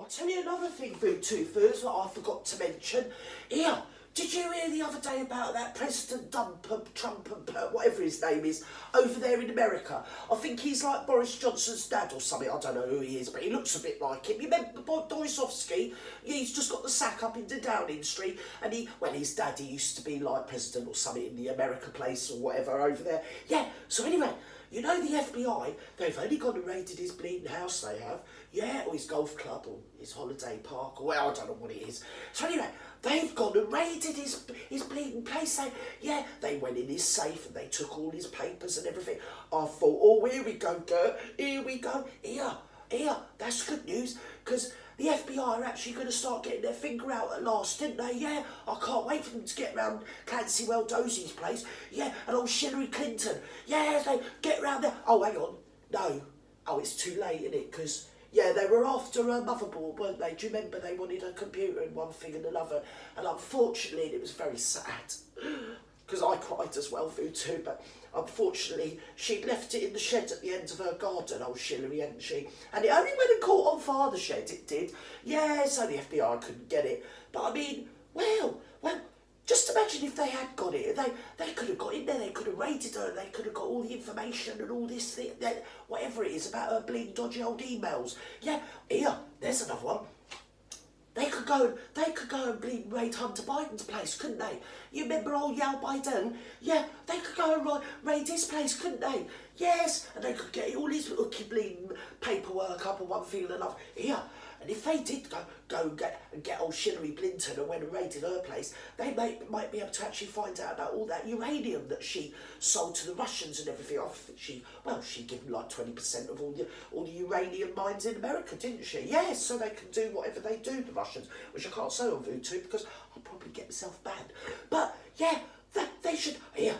I'll tell you another thing, Food Toothers, that I forgot to mention. Here, did you hear the other day about that President Trump, whatever his name is, over there in America? I think he's like Boris Johnson's dad or something. I don't know who he is, but he looks a bit like him. You remember Dorisovsky? He's just got the sack up into Downing Street, and his daddy used to be like president or something in the America place or whatever over there. Yeah, so anyway, you know the FBI, they've only gone and raided his bleeding house, they have. Yeah, or his golf club, or his holiday park, or well, I don't know what it is. So anyway, they've gone and raided his bleeding place. They went in his safe and they took all his papers and everything. I thought, oh, here we go, Gert, here we go. Here, that's good news, because the FBI are actually going to start getting their finger out at last, didn't they? Yeah, I can't wait for them to get round Clancy Weldozy's place. Yeah, and old Hillary Clinton. Yeah, they get round there. Oh, hang on. No. Oh, it's too late, isn't it? Because, yeah, they were after her motherboard, weren't they? Do you remember they wanted a computer and one thing and another? And unfortunately, it was very sad. Because I cried as well, Food too, but unfortunately, she'd left it in the shed at the end of her garden, old Hillary, hadn't she? And it only went and caught on fire, the shed, it did. Yeah, so the FBI couldn't get it. But I mean, well, just imagine if they had got it. They could have got in there, they could have raided her, they could have got all the information and all this thing, whatever it is about her bleeding dodgy old emails. Yeah, here, there's another one. They could go and bleed raid Hunter Biden's place, couldn't they? You remember old Yal Biden? Yeah, they could go and raid his place, couldn't they? Yes, and they could get all his hooky bleeding paperwork up and one thing and another. Here, and if they did go and get old Hillary Clinton and went and raided her place, they might be able to actually find out about all that uranium that she sold to the Russians and everything. I think she gave them like 20% of all the uranium mines in America, didn't she? Yes, so they can do whatever they do, the Russians, which I can't say on Voodoo too because I'll probably get myself banned. But yeah, they should. Here.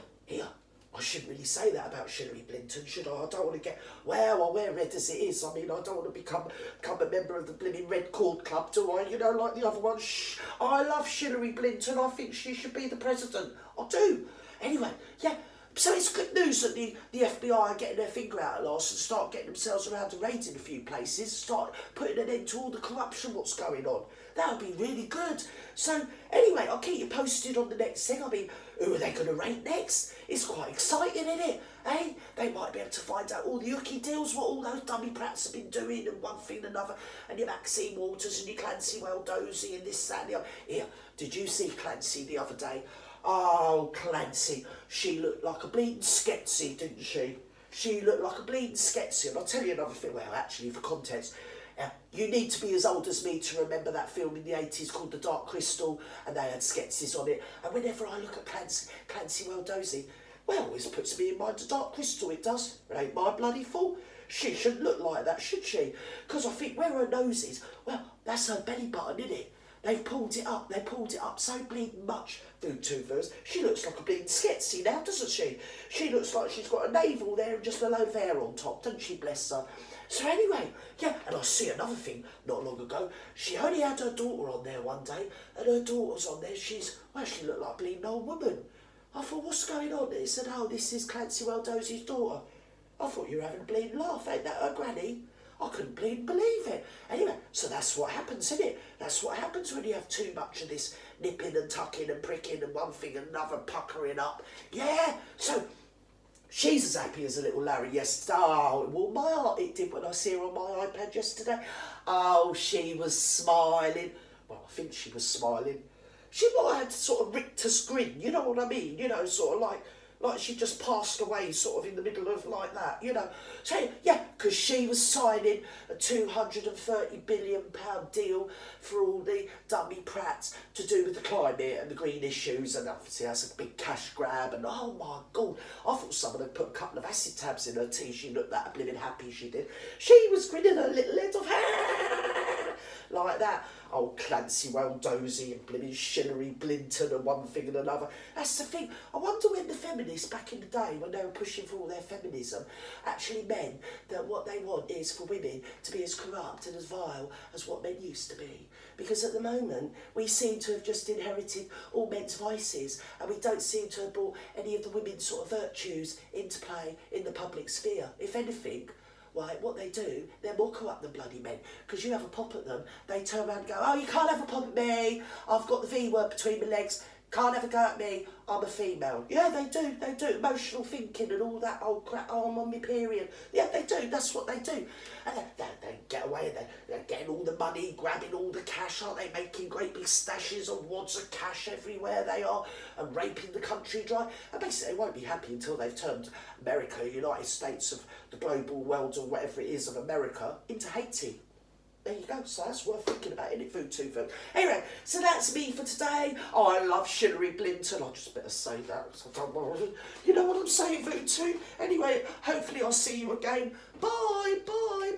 I shouldn't really say that about Hillary Clinton, should I? I don't want to get, well, I wear red as it is. I mean, I don't want to become a member of the blimmin' Red Cord Club, do I? You know, like the other one. Shh. I love Hillary Clinton. I think she should be the president. I do. Anyway, yeah. So it's good news that the FBI are getting their finger out at last and start getting themselves around to raiding a few places, start putting an end to all the corruption what's going on. That would be really good. So anyway, I'll keep you posted on the next thing. I mean, who are they going to raid next? It's quite exciting, isn't it? Eh? They might be able to find out all the hooky deals, what all those dummy prats have been doing and one thing and another, and your Maxine Waters and your Clancy Weldozy and this, that and the other. Here, did you see Clancy the other day? Oh, Clancy, she looked like a bleeding Sketsy, didn't she? She looked like a bleeding Sketsy. And I'll tell you another thing, well, actually, for context, you need to be as old as me to remember that film in the 80s called The Dark Crystal, and they had Sketches on it. And whenever I look at Clancy Weldozy, well, it puts me in mind of Dark Crystal, it does. It ain't my bloody fault. She shouldn't look like that, should she? Because I think where her nose is, well, that's her belly button, isn't it? They've pulled it up. They pulled it up so bleeding much, Food Toothers. She looks like a bleeding Sketsy now, doesn't she? She looks like she's got a navel there and just a load of hair on top, doesn't she, bless her? So anyway, yeah, and I see another thing not long ago. She only had her daughter on there one day, and her daughter's on there. She looked like a bleeding old woman. I thought, what's going on? They said, oh, this is Clancy Weldozy's daughter. I thought you were having a bleeding laugh, ain't that her granny? I couldn't bleed believe it. Anyway, so that's what happens, isn't it? That's what happens when you have too much of this nipping and tucking and pricking and one thing and another puckering up. Yeah, so she's as happy as a little Larry yesterday. Oh, it warmed my heart, it did, when I see her on my iPad yesterday. Oh, she was smiling. Well, I think she was smiling. She might have had sort of rictus grin, you know what I mean? You know, sort of like she just passed away sort of in the middle of like that, you know. So, yeah, because she was signing a £230 billion deal for all the dummy prats to do with the climate and the green issues, and obviously that's a big cash grab, and oh my God, I thought someone had put a couple of acid tabs in her tea. She looked that blimmin' happy, she did. She was grinning her little head off, like that. Oh, Clancy Weldozy and blimmin' Hillary Clinton and one thing and another. That's the thing. I wonder when the feminists back in the day, when they were pushing for all their feminism, actually meant that what they want is for women to be as corrupt and as vile as what men used to be. Because at the moment, we seem to have just inherited all men's vices, and we don't seem to have brought any of the women's sort of virtues into play in the public sphere. If anything, right, what they do, they're more corrupt than bloody men. Because you have a pop at them, they turn around and go, oh, you can't have a pop at me. I've got the V word between my legs. Can't have a go at me, I'm a female. Yeah, they do. Emotional thinking and all that old crap. Oh, I'm on my period. Yeah, they do. That's what they do. And they get away and they're getting all the money, grabbing all the cash, aren't they? Making great big stashes of wads of cash everywhere they are and raping the country dry. And basically, they won't be happy until they've turned America, United States of the global world or whatever it is of America, into Haiti. There you go, so that's worth thinking about, isn't it, Food Too Food? Anyway, so that's me for today. Oh, I love Hillary Clinton. I just better say that, because I don't want to, you know what I'm saying, Food Too? Anyway, hopefully I'll see you again. Bye, bye, bye.